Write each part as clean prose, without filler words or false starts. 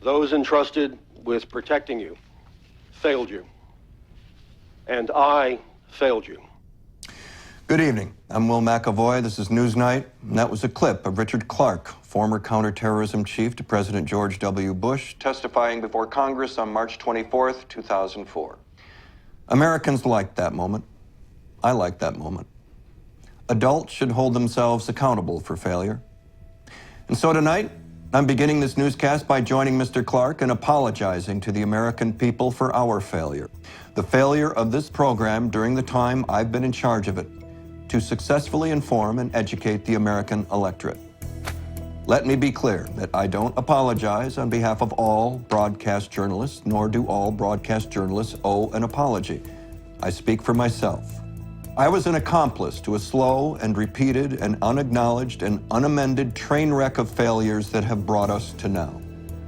Those entrusted with protecting you failed you. And I failed you. Good evening. I'm Will McAvoy. This is Newsnight. And that was a clip of Richard Clarke, former counterterrorism chief to President George W. Bush, testifying before Congress on March 24th, 2004. Americans liked that moment. I liked that moment. Adults should hold themselves accountable for failure. And so tonight, I'm beginning this newscast by joining Mr. Clarke and apologizing to the American people for our failure. The failure of this program during the time I've been in charge of it to successfully inform and educate the American electorate. Let me be clear that I don't apologize on behalf of all broadcast journalists, nor do all broadcast journalists owe an apology. I speak for myself. I was an accomplice to a slow and repeated and unacknowledged and unamended train wreck of failures that have brought us to now.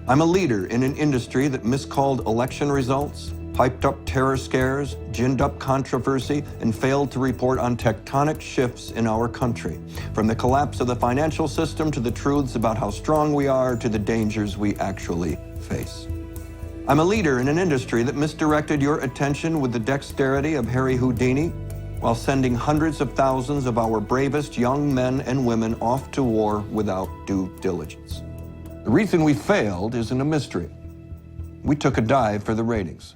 I'm a leader in an industry that miscalled election results, hyped up terror scares, ginned up controversy, and failed to report on tectonic shifts in our country, from the collapse of the financial system to the truths about how strong we are to the dangers we actually face. I'm a leader in an industry that misdirected your attention with the dexterity of Harry Houdini, while sending hundreds of thousands of our bravest young men and women off to war without due diligence. The reason we failed isn't a mystery. We took a dive for the ratings.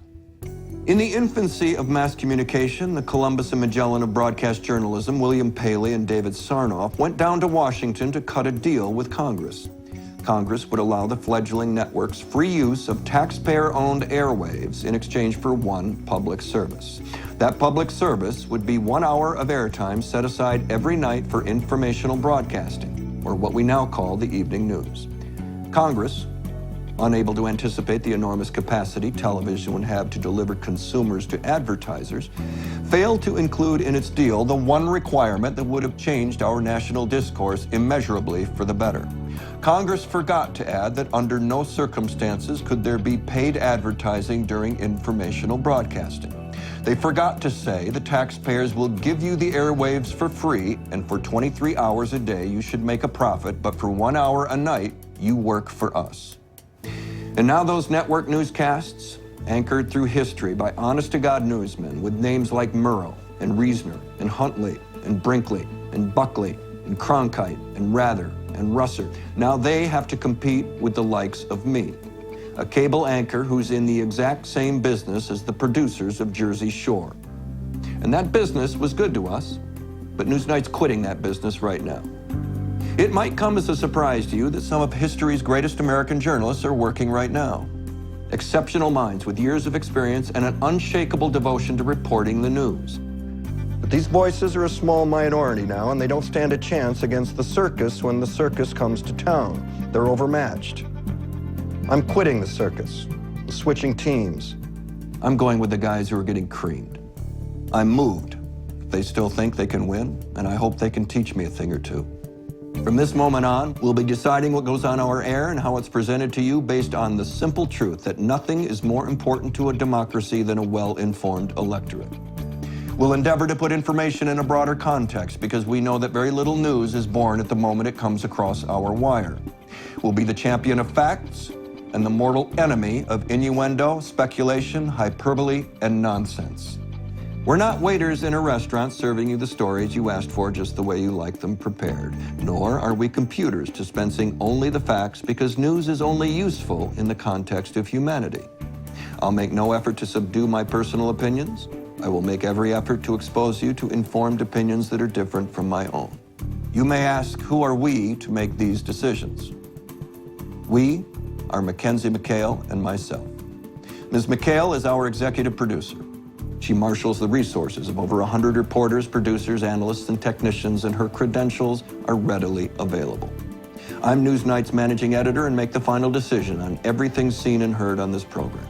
In the infancy of mass communication, the Columbus and Magellan of broadcast journalism, William Paley and David Sarnoff, went down to Washington to cut a deal with Congress. Congress would allow the fledgling networks free use of taxpayer-owned airwaves in exchange for one public service. That public service would be 1 hour of airtime set aside every night for informational broadcasting, or what we now call the evening news. Congress, unable to anticipate the enormous capacity television would have to deliver consumers to advertisers, failed to include in its deal the one requirement that would have changed our national discourse immeasurably for the better. Congress forgot to add that under no circumstances could there be paid advertising during informational broadcasting. They forgot to say the taxpayers will give you the airwaves for free, and for 23 hours a day you should make a profit, but for 1 hour a night you work for us. And now those network newscasts, anchored through history by honest-to-God newsmen with names like Murrow and Reasoner and Huntley and Brinkley and Buckley and Cronkite and Rather and Russer, now they have to compete with the likes of me, a cable anchor who's in the exact same business as the producers of Jersey Shore. And that business was good to us, but Newsnight's quitting that business right now. It might come as a surprise to you that some of history's greatest American journalists are working right now. Exceptional minds with years of experience and an unshakable devotion to reporting the news. But these voices are a small minority now, and they don't stand a chance against the circus when the circus comes to town. They're overmatched. I'm quitting the circus, switching teams. I'm going with the guys who are getting creamed. I'm moved. They still think they can win, and I hope they can teach me a thing or two. From this moment on, we'll be deciding what goes on our air and how it's presented to you based on the simple truth that nothing is more important to a democracy than a well-informed electorate. We'll endeavor to put information in a broader context because we know that very little news is born at the moment it comes across our wire. We'll be the champion of facts and the mortal enemy of innuendo, speculation, hyperbole, and nonsense. We're not waiters in a restaurant serving you the stories you asked for just the way you like them prepared, nor are we computers dispensing only the facts because news is only useful in the context of humanity. I'll make no effort to subdue my personal opinions. I will make every effort to expose you to informed opinions that are different from my own. You may ask, who are we to make these decisions? We are Mackenzie McHale and myself. Ms. McHale is our executive producer. She marshals the resources of over 100 reporters, producers, analysts, and technicians, and her credentials are readily available. I'm Newsnight's managing editor and make the final decision on everything seen and heard on this program.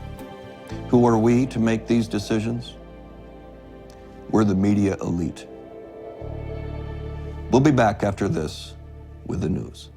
Who are we to make these decisions? We're the media elite. We'll be back after this with the news.